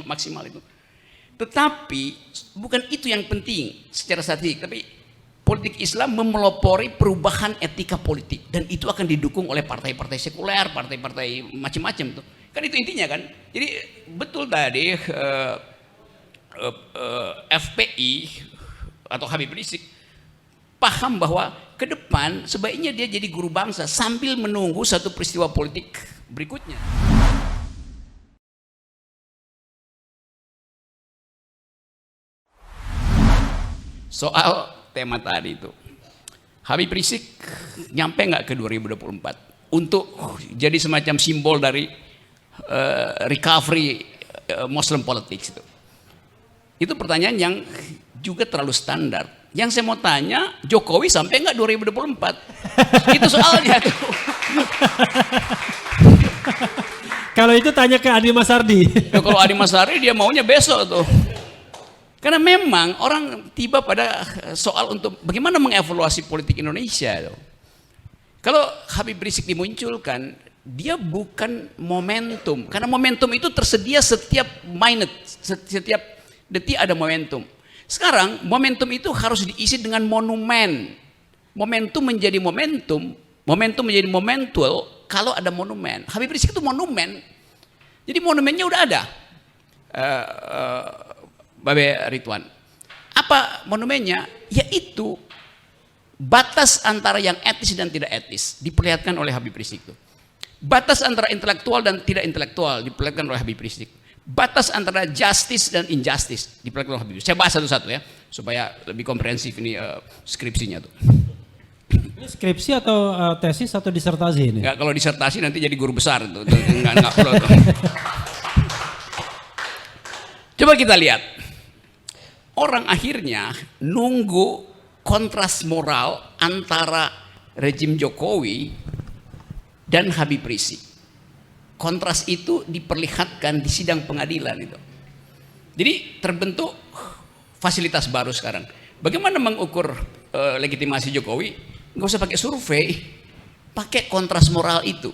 maksimal itu. Tetapi bukan itu yang penting secara statistik, tapi politik Islam memelopori perubahan etika politik dan itu akan didukung oleh partai-partai sekuler, partai-partai macam-macam tuh. Kan itu intinya kan. Jadi betul tadi FPI atau Habib Rizik paham bahwa ke depan sebaiknya dia jadi guru bangsa sambil menunggu satu peristiwa politik berikutnya. Soal tema tadi itu, Habib Rizik nyampe nggak ke 2024 untuk jadi semacam simbol dari recovery Muslim politics itu? Itu pertanyaan yang juga terlalu standar. Yang saya mau tanya, Jokowi sampai nggak 2024? Itu soalnya tuh. Kalau itu tanya ke Adi Masardi. Ya, kalau Adi Masardi dia maunya besok tuh. Karena memang orang tiba pada soal untuk bagaimana mengevaluasi politik Indonesia. Kalau Habib Rizik dimunculkan, dia bukan momentum. Karena momentum itu tersedia setiap menit, setiap detik ada momentum. Sekarang momentum itu harus diisi dengan monumen. Momentum menjadi momentum menjadi momentual kalau ada monumen. Habib Rizik itu monumen. Jadi monumennya udah ada. Babe Ridwan, apa monumennya? Yaitu batas antara yang etis dan tidak etis diperlihatkan oleh Habib Rizik itu. Batas antara intelektual dan tidak intelektual diperlihatkan oleh Habib Rizik. Batas antara justice dan injustice diperlihatkan oleh Habib Rizik. Saya bahas satu-satu ya supaya lebih komprehensif ini skripsinya tuh. Ini skripsi atau tesis atau disertasi ini? Enggak, kalau disertasi nanti jadi guru besar tuh. Enggak perlu tuh. Coba kita lihat. Orang akhirnya nunggu kontras moral antara rejim Jokowi dan Habib Rizik. Kontras itu diperlihatkan di sidang pengadilan itu. Jadi terbentuk fasilitas baru sekarang. Bagaimana mengukur legitimasi Jokowi? Nggak usah pakai survei, pakai kontras moral itu.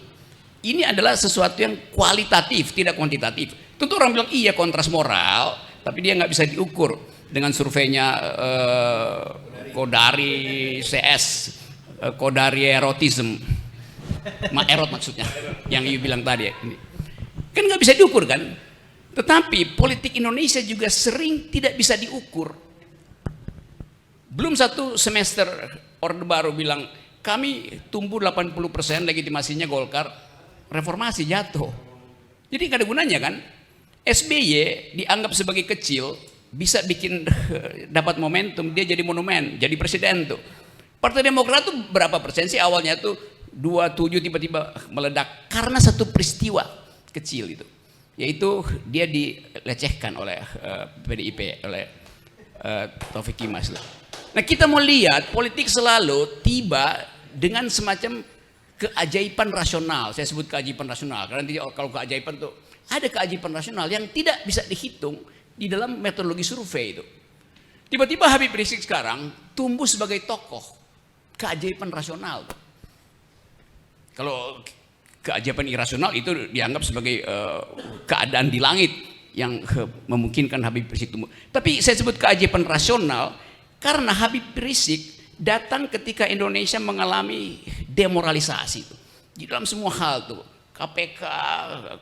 Ini adalah sesuatu yang kualitatif, tidak kuantitatif. Tentu orang bilang iya kontras moral, tapi dia nggak bisa diukur dengan surveinya Kodari CS, Kodari erotism, erot maksudnya, yang you bilang tadi. Kan nggak bisa diukur kan? Tetapi politik Indonesia juga sering tidak bisa diukur. Belum satu semester Orde Baru bilang kami tumbuh 80% legitimasinya Golkar, reformasi jatuh. Jadi nggak ada gunanya kan? SBY dianggap sebagai kecil, bisa bikin dapat momentum, dia jadi monumen, jadi presiden tuh. Partai Demokrat tuh berapa persen sih awalnya tuh 27 tiba-tiba meledak karena satu peristiwa kecil itu, yaitu dia dilecehkan oleh PDIP, oleh Taufik Kimas. Nah kita mau lihat politik selalu tiba dengan semacam keajaiban rasional. Saya sebut keajaiban rasional karena kalau keajaiban tuh ada keajaiban rasional yang tidak bisa dihitung di dalam metodologi survei itu. Tiba-tiba Habib Rizik sekarang tumbuh sebagai tokoh keajaiban rasional. Kalau keajaiban irasional itu dianggap sebagai keadaan di langit yang memungkinkan Habib Rizik tumbuh. Tapi saya sebut keajaiban rasional karena Habib Rizik datang ketika Indonesia mengalami demoralisasi itu. Di dalam semua hal tuh. KPK,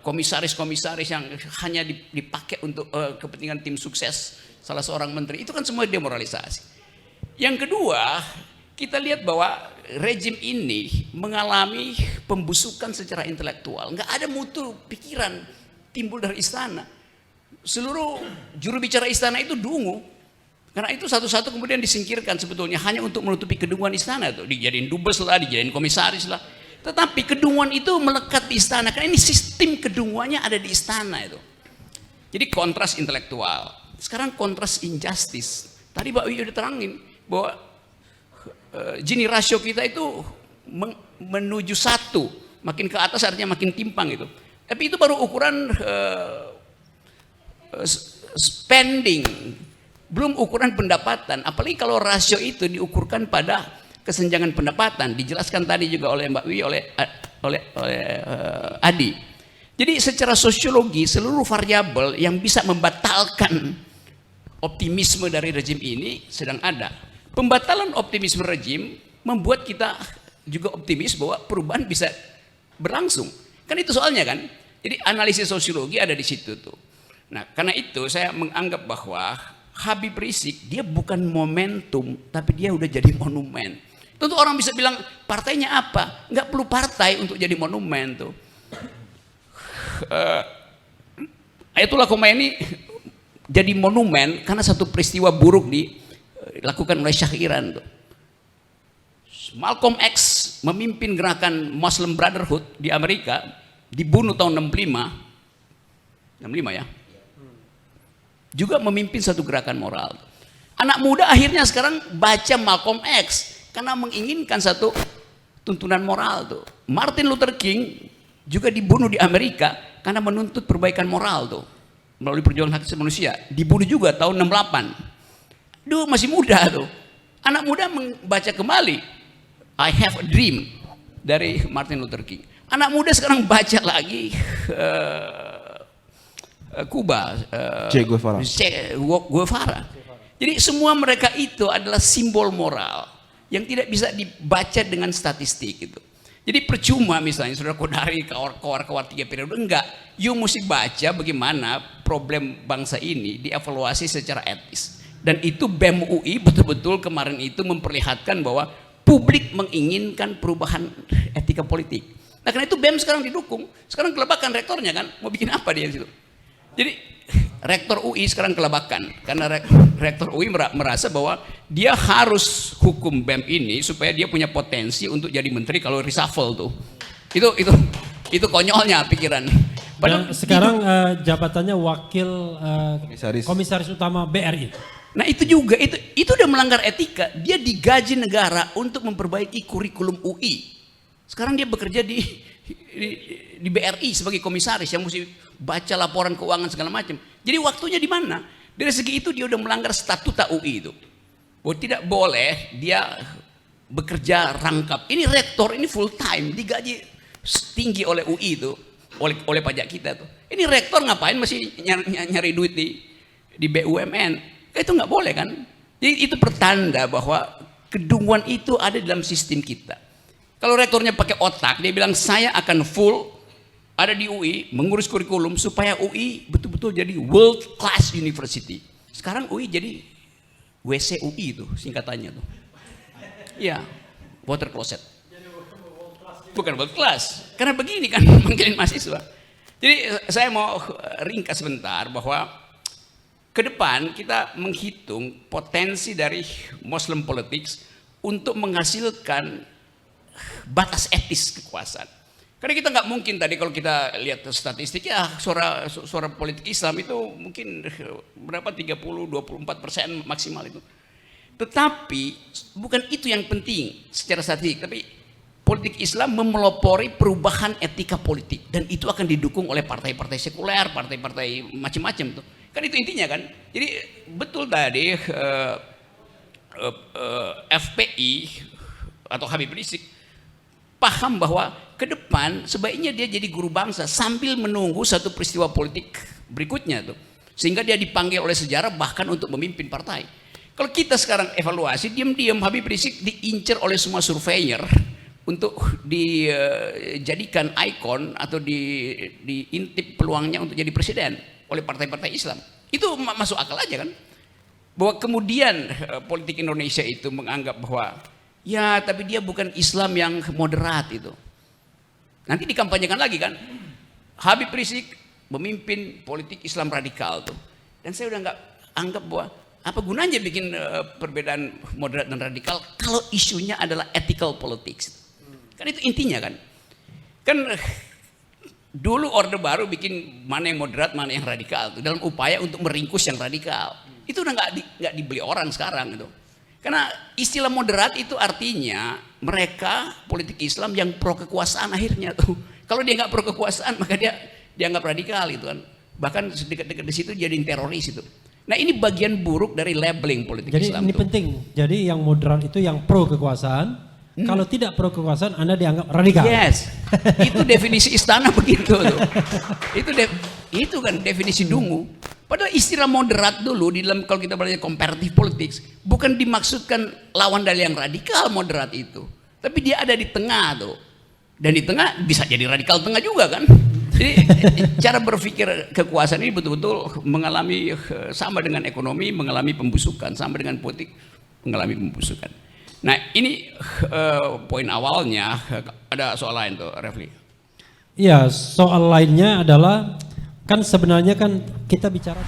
komisaris-komisaris yang hanya dipakai untuk kepentingan tim sukses salah seorang menteri, itu kan semua demoralisasi. Yang kedua, kita lihat bahwa rejim ini mengalami pembusukan secara intelektual. Nggak ada mutu pikiran timbul dari istana. Seluruh juru bicara istana itu dungu. Karena itu satu-satu kemudian disingkirkan sebetulnya hanya untuk menutupi kedunguan istana. Tuh. Dijadiin dubes lah, dijadiin komisaris lah. Tetapi kedunguan itu melekat di istana karena ini sistem kedunguannya ada di istana itu. Jadi kontras intelektual. Sekarang kontras injustice. Tadi Mbak Wiwi udah terangin bahwa Gini rasio kita itu menuju satu, makin ke atas artinya makin timpang itu. Tapi itu baru ukuran spending, belum ukuran pendapatan. Apalagi kalau rasio itu diukurkan pada kesenjangan pendapatan, dijelaskan tadi juga oleh Mbak Wi, oleh Adi. Jadi secara sosiologi seluruh variabel yang bisa membatalkan optimisme dari rejim ini sedang ada. Pembatalan optimisme rejim membuat kita juga optimis bahwa perubahan bisa berlangsung. Kan itu soalnya kan. Jadi analisis sosiologi ada di situ tuh. Nah, karena itu saya menganggap bahwa Habib Rizik dia bukan momentum, tapi dia udah jadi monumen. Tentu orang bisa bilang partainya apa? Nggak perlu partai untuk jadi monumen tuh. Ayatullah Khomeini jadi monumen karena satu peristiwa buruk dilakukan oleh Syah Iran tuh. Malcolm X memimpin gerakan Muslim Brotherhood di Amerika, dibunuh tahun 65 ya. Juga memimpin satu gerakan moral. Anak muda akhirnya sekarang baca Malcolm X karena menginginkan satu tuntunan moral tuh. Martin Luther King juga dibunuh di Amerika karena menuntut perbaikan moral tuh melalui perjuangan hak asasi manusia. Dibunuh juga tahun 68. Duh, masih muda tuh. Anak muda membaca kembali I Have a Dream dari Martin Luther King. Anak muda sekarang baca lagi Kuba, Che Guevara. Guevara. Jadi semua mereka itu adalah simbol moral yang tidak bisa dibaca dengan statistik gitu. Jadi percuma misalnya Saudara Kodari kawar-kawar 3 periode, enggak. You mesti baca bagaimana problem bangsa ini dievaluasi secara etis. Dan itu BEM UI betul-betul kemarin itu memperlihatkan bahwa publik menginginkan perubahan etika politik. Nah karena itu BEM sekarang didukung. Sekarang kelebakan rektornya kan, mau bikin apa dia di situ. Jadi rektor UI sekarang kelebakan karena rektor UI merasa bahwa dia harus hukum BEM ini supaya dia punya potensi untuk jadi menteri kalau reshuffle tuh. Itu konyolnya pikiran. Padahal sekarang jabatannya wakil komisaris utama BRI. Nah itu juga itu udah melanggar etika. Dia digaji negara untuk memperbaiki kurikulum UI. Sekarang dia bekerja di BRI sebagai komisaris yang mesti baca laporan keuangan segala macam. Jadi waktunya di mana? Dari segi itu dia udah melanggar statuta UI itu. Bahwa tidak boleh dia bekerja rangkap. Ini rektor, ini full time, digaji tinggi oleh UI itu, oleh pajak kita tuh. Ini rektor ngapain masih nyari duit di BUMN? Itu nggak boleh kan? Jadi itu pertanda bahwa kedunguan itu ada dalam sistem kita. Kalau rektornya pakai otak, dia bilang saya akan full ada di UI mengurus kurikulum supaya UI betul-betul jadi world class university. Sekarang UI jadi WC UI itu singkatannya tuh. Iya, water closet. Bukan world class. Karena begini kan mungkin mahasiswa. Jadi saya mau ringkas sebentar bahwa ke depan kita menghitung potensi dari Muslim politics untuk menghasilkan batas etis kekuasaan. Karena kita nggak mungkin tadi kalau kita lihat statistik ya suara politik Islam itu mungkin berapa 30-24% maksimal itu. Tetapi bukan itu yang penting secara statistik, tapi politik Islam memelopori perubahan etika politik dan itu akan didukung oleh partai-partai sekuler, partai-partai macam-macam tuh. Kan itu intinya kan. Jadi betul tadi FPI atau Habib Rizik paham bahwa ke depan sebaiknya dia jadi guru bangsa sambil menunggu satu peristiwa politik berikutnya tuh. Sehingga dia dipanggil oleh sejarah bahkan untuk memimpin partai. Kalau kita sekarang evaluasi, diam-diam Habib Rizik diincar oleh semua surveyor untuk dijadikan ikon atau diintip peluangnya untuk jadi presiden oleh partai-partai Islam. Itu masuk akal aja kan? Bahwa kemudian politik Indonesia itu menganggap bahwa ya tapi dia bukan Islam yang moderat itu. Nanti dikampanyekan lagi kan? Habib Rizik memimpin politik Islam radikal tuh. Dan saya udah nggak anggap bahwa apa gunanya bikin perbedaan moderat dan radikal kalau isunya adalah ethical politics. Kan itu intinya kan. Kan dulu Orde Baru bikin mana yang moderat, mana yang radikal tuh, dalam upaya untuk meringkus yang radikal. Itu udah nggak dibeli orang sekarang itu. Karena istilah moderat itu artinya mereka politik Islam yang pro kekuasaan akhirnya tuh. Kalau dia nggak pro kekuasaan maka dia dianggap radikal itu kan. Bahkan dekat-dekat di situ jadi teroris itu. Nah ini bagian buruk dari labeling politik jadi Islam. Jadi ini penting. Jadi yang moderat itu yang pro kekuasaan, Kalau tidak pro kekuasaan Anda dianggap radikal. Yes, itu definisi istana begitu tuh. Itu kan definisi dungu. Padahal istilah moderat dulu di dalam kalau kita belajar comparative politics bukan dimaksudkan lawan dari yang radikal moderat itu, tapi dia ada di tengah tuh. Dan di tengah bisa jadi radikal tengah juga kan. Jadi cara berpikir kekuasaan ini betul-betul mengalami sama dengan ekonomi mengalami pembusukan, sama dengan politik mengalami pembusukan. Nah ini poin awalnya. Ada soal lain tuh, Refli? Iya, soal lainnya adalah kan sebenarnya kan kita bicara